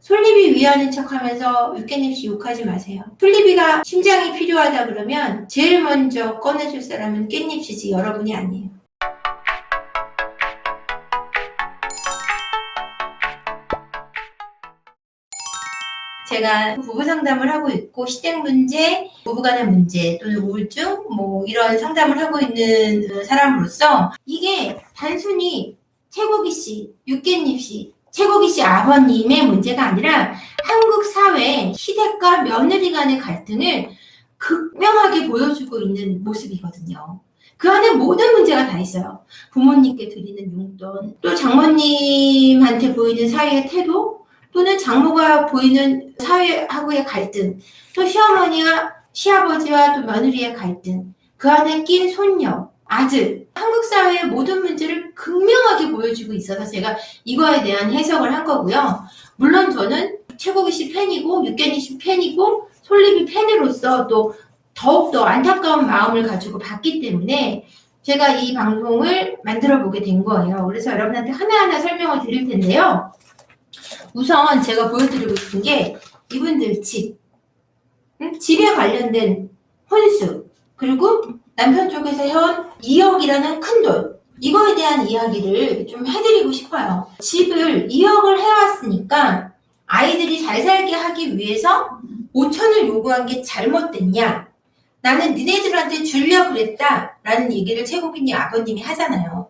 솔리비 위하는 척하면서 육개님씨 욕하지 마세요. 솔리비가 심장이 필요하다 그러면 제일 먼저 꺼내줄 사람은 깻잎씨지 여러분이 아니에요. 제가 부부 상담을 하고 있고 시댁 문제, 부부간의 문제 또는 우울증 이런 상담을 하고 있는 사람으로서 이게 단순히 최고기씨, 육개잎씨, 최고기씨 아버님의 문제가 아니라 한국 사회 시댁과 며느리 간의 갈등을 극명하게 보여주고 있는 모습이거든요. 그 안에 모든 문제가 다 있어요. 부모님께 드리는 용돈, 또 장모님한테 보이는 사이의 태도, 또는 장모가 보이는 사회하고의 갈등, 또 시어머니와 시아버지와 또 며느리의 갈등, 그 안에 낀 손녀, 아들, 한국 사회의 모든 문제를 극명하게 보여주고 있어서 제가 이거에 대한 해석을 한 거고요. 물론 저는 최고기씨 팬이고 육개니씨 팬이고 솔리비 팬으로서 또 더욱더 안타까운 마음을 가지고 봤기 때문에 제가 이 방송을 만들어 보게 된 거예요. 그래서 여러분한테 하나하나 설명을 드릴 텐데요. 우선 제가 보여드리고 싶은 게 이분들 집에 관련된 혼수, 그리고 남편 쪽에서 해온 2억이라는 큰돈, 이거에 대한 이야기를 좀 해드리고 싶어요. 집을 2억을 해왔으니까 아이들이 잘 살게 하기 위해서 5천을 요구한 게 잘못됐냐? 나는 니네들한테 주려 그랬다 라는 얘기를 최고기님 아버님이 하잖아요.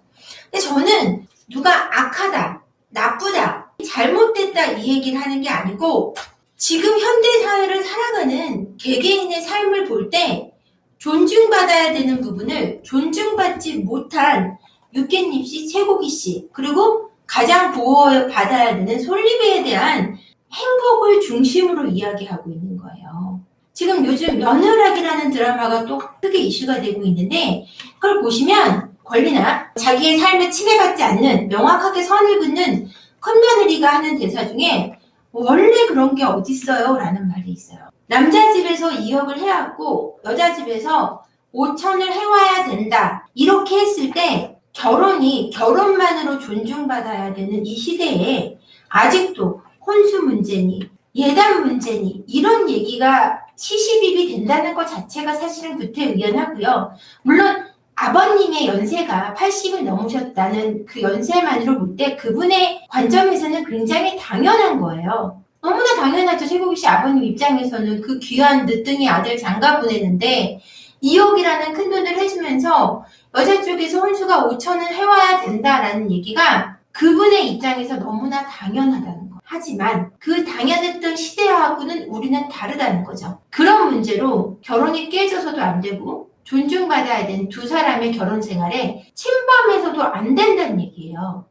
근데 저는 누가 악하다, 나쁘다, 잘못됐다 이 얘기를 하는 게 아니고 지금 현대사회를 살아가는 개개인의 삶을 볼 때 존중받아야 되는 부분을 존중받지 못한 육개잎씨, 최고기씨, 그리고 가장 보호받아야 되는 솔리비에 대한 행복을 중심으로 이야기하고 있는 거예요. 지금 요즘 며느라기라는 드라마가 또 크게 이슈가 되고 있는데 그걸 보시면 권리나 자기의 삶에 침해받지 않는 명확하게 선을 긋는 큰며느리가 하는 대사 중에 원래 그런 게 어딨어요? 라는 말이 있어요. 남자 집에서 2억을 해왔고 여자 집에서 5천을 해와야 된다. 이렇게 했을 때 결혼만으로 존중받아야 되는 이 시대에 아직도 혼수 문제니 예단 문제니 이런 얘기가 시시비비 된다는 것 자체가 사실은 구태의연하고요. 물론 아버님의 연세가 80을 넘으셨다는 그 연세만으로 볼 때 그분의 관점에서는 굉장히 당연한 거예요. 너무나 당연하죠. 최고기씨 아버님 입장에서는 그 귀한 늦둥이 아들 장가 보내는데 2억이라는 큰 돈을 해주면서 여자 쪽에서 혼수가 5천을 해와야 된다라는 얘기가 그분의 입장에서 너무나 당연하다는 거. 하지만 그 당연했던 시대하고는 우리는 다르다는 거죠. 그런 문제로 결혼이 깨져서도 안 되고 존중받아야 되는 두 사람의 결혼 생활에 침범해서도 안 된다는 얘기예요.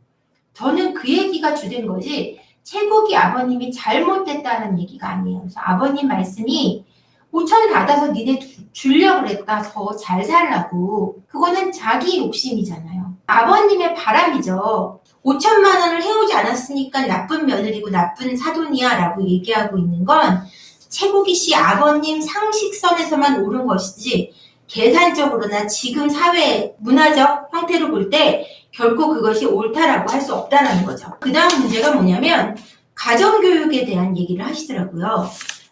저는 그 얘기가 주된 거지 최고기 아버님이 잘못됐다는 얘기가 아니에요. 그래서 아버님 말씀이 5천 받아서 니네 주려고 그랬다. 더 잘 살라고. 그거는 자기 욕심이잖아요. 아버님의 바람이죠. 5천만 원을 해오지 않았으니까 나쁜 며느리고 나쁜 사돈이야 라고 얘기하고 있는 건 최고기 씨 아버님 상식선에서만 옳은 것이지 계산적으로나 지금 사회 문화적 형태로 볼 때 결코 그것이 옳다라고 할 수 없다는 거죠. 그 다음 문제가 뭐냐면 가정교육에 대한 얘기를 하시더라고요.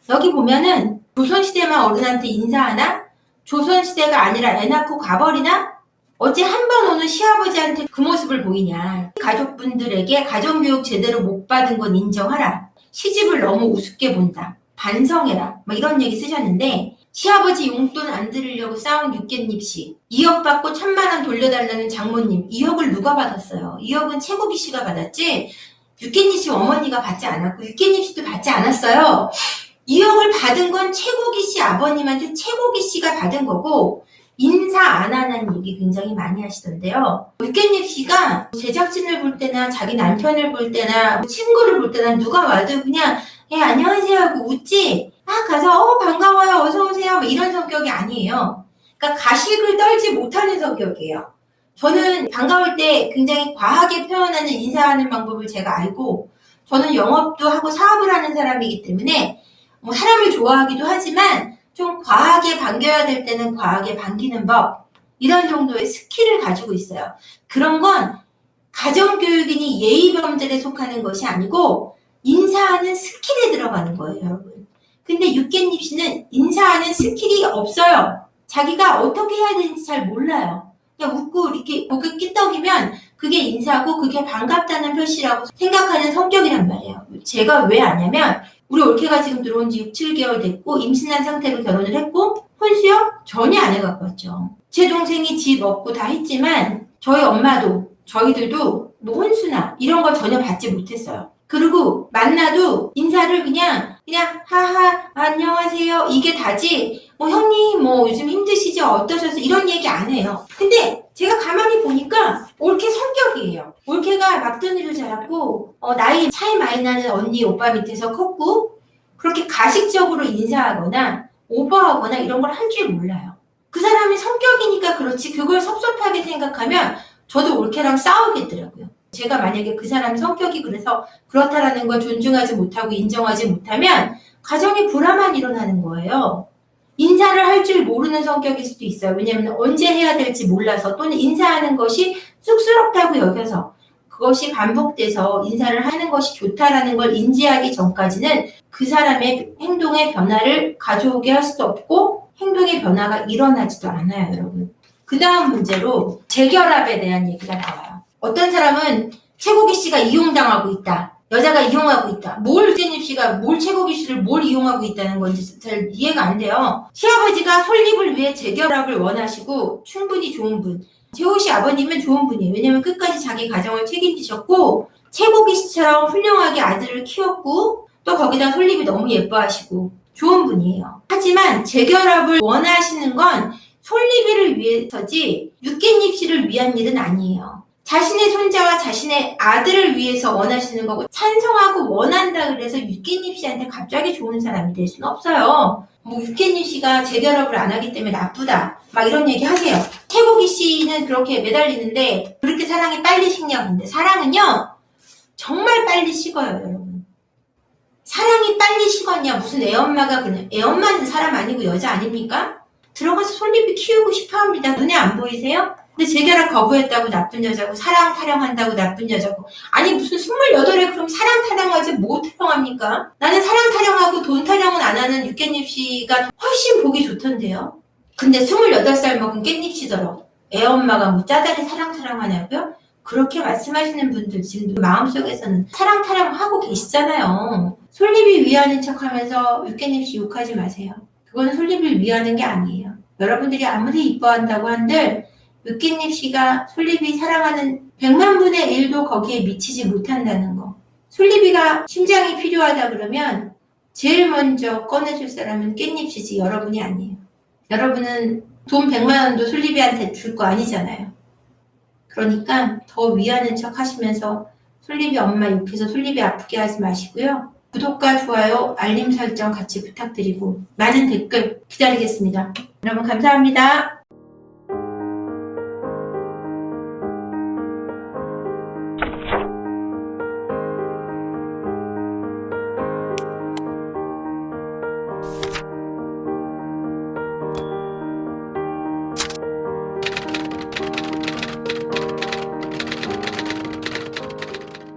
여기 보면은 조선시대만 어른한테 인사하나? 조선시대가 아니라 애 낳고 가버리나? 어째 한 번 오는 시아버지한테 그 모습을 보이냐. 가족분들에게 가정교육 제대로 못 받은 건 인정하라. 시집을 너무 우습게 본다. 반성해라. 이런 얘기 쓰셨는데 시아버지 용돈 안 드리려고 싸운 육개잎씨 2억 받고 1,000만 원 돌려달라는 장모님 2억을 누가 받았어요? 2억은 최고기씨가 받았지 육개잎씨 어머니가 받지 않았고 육개잎씨도 받지 않았어요. 2억을 받은 건 최고기씨 아버님한테 최고기씨가 받은 거고 인사 안 하는 얘기 굉장히 많이 하시던데요. 육개잎씨가 제작진을 볼 때나 자기 남편을 볼 때나 친구를 볼 때나 누가 와도 그냥 안녕하세요 하고 웃지 가서 반가워요 어서오세요 이런 성격이 아니에요. 그러니까 가식을 떨지 못하는 성격이에요. 저는 반가울 때 굉장히 과하게 표현하는 인사하는 방법을 제가 알고 저는 영업도 하고 사업을 하는 사람이기 때문에 사람을 좋아하기도 하지만 좀 과하게 반겨야 될 때는 과하게 반기는 법 이런 정도의 스킬을 가지고 있어요. 그런 건 가정교육이니 예의범들에 속하는 것이 아니고 인사하는 스킬에 들어가는 거예요, 여러분. 근데 육개잎 씨는 인사하는 스킬이 없어요. 자기가 어떻게 해야 되는지 잘 몰라요. 그냥 웃고 이렇게 고개 끄덕이면 그게 인사고 그게 반갑다는 표시라고 생각하는 성격이란 말이에요. 제가 왜 아냐면 우리 올케가 지금 들어온 지 6, 7개월 됐고 임신한 상태로 결혼을 했고 혼수요? 전혀 안 해갖고 왔죠. 제 동생이 집 얻고 다 했지만 저희 엄마도 저희들도 뭐 혼수나 이런 거 전혀 받지 못했어요. 그리고 만나도 인사를 그냥 하하 안녕하세요 이게 다지 뭐 형님 뭐 요즘 힘드시죠 어떠셔서 이런 얘기 안 해요. 근데 제가 가만히 보니까 올케 성격이에요. 올케가 막둥이로 자랐고 나이 차이 많이 나는 언니 오빠 밑에서 컸고 그렇게 가식적으로 인사하거나 오버하거나 이런 걸 할 줄 몰라요. 그 사람의 성격이니까 그렇지 그걸 섭섭하게 생각하면 저도 올케랑 싸우겠더라고요. 제가 만약에 그 사람 성격이 그래서 그렇다라는 걸 존중하지 못하고 인정하지 못하면 가정에 불화만 일어나는 거예요. 인사를 할 줄 모르는 성격일 수도 있어요. 왜냐하면 언제 해야 될지 몰라서 또는 인사하는 것이 쑥스럽다고 여겨서 그것이 반복돼서 인사를 하는 것이 좋다라는 걸 인지하기 전까지는 그 사람의 행동의 변화를 가져오게 할 수도 없고 행동의 변화가 일어나지도 않아요, 여러분. 그 다음 문제로 재결합에 대한 얘기가 나와요. 어떤 사람은 최고기 씨가 이용당하고 있다. 여자가 이용하고 있다. 육개잎 씨가 최고기 씨를 뭘 이용하고 있다는 건지 잘 이해가 안 돼요. 시아버지가 솔립을 위해 재결합을 원하시고 충분히 좋은 분. 최호 씨 아버님은 좋은 분이에요. 왜냐면 끝까지 자기 가정을 책임지셨고 최고기 씨처럼 훌륭하게 아들을 키웠고 또 거기다 솔립이 너무 예뻐하시고 좋은 분이에요. 하지만 재결합을 원하시는 건 솔립이를 위해서지 육개잎 씨를 위한 일은 아니에요. 자신의 손자와 자신의 아들을 위해서 원하시는 거고 찬성하고 원한다 그래서 육개잎 씨한테 갑자기 좋은 사람이 될 수는 없어요. 뭐 육개잎 씨가 재결합을 안 하기 때문에 나쁘다 막 이런 얘기 하세요. 최고기 씨는 그렇게 매달리는데 그렇게 사랑이 빨리 식냐는데 사랑은요 정말 빨리 식어요, 여러분. 사랑이 빨리 식었냐 무슨 애엄마가 그냥 애엄마는 사람 아니고 여자 아닙니까? 들어가서 솔잎이 키우고 싶어합니다. 눈에 안 보이세요? 근데 재결합 거부했다고 나쁜 여자고 사랑 타령한다고 나쁜 여자고 아니 무슨 28에 그럼 사랑 타령하지 뭐 타령합니까? 나는 사랑 타령하고 돈 타령은 안 하는 육개잎 씨가 훨씬 보기 좋던데요. 근데 28살 먹은 깻잎 씨더러 애엄마가 뭐 짜다리 사랑 타령하냐고요? 그렇게 말씀하시는 분들 지금 마음속에서는 사랑 타령하고 계시잖아요. 솔잎이 위하는 척하면서 육개잎 씨 욕하지 마세요. 그거는 솔립을 위하는 게 아니에요. 여러분들이 아무리 이뻐한다고 한들 육개잎 씨가 솔립이 사랑하는 100만 분의 1도 거기에 미치지 못한다는 거. 솔립이가 심장이 필요하다 그러면 제일 먼저 꺼내줄 사람은 깻잎 씨지 여러분이 아니에요. 여러분은 돈 100만 원도 솔립이한테 줄 거 아니잖아요. 그러니까 더 위하는 척 하시면서 솔립이 엄마 욕해서 솔립이 아프게 하지 마시고요. 구독과 좋아요, 알림 설정 같이 부탁드리고 많은 댓글 기다리겠습니다. 여러분 감사합니다.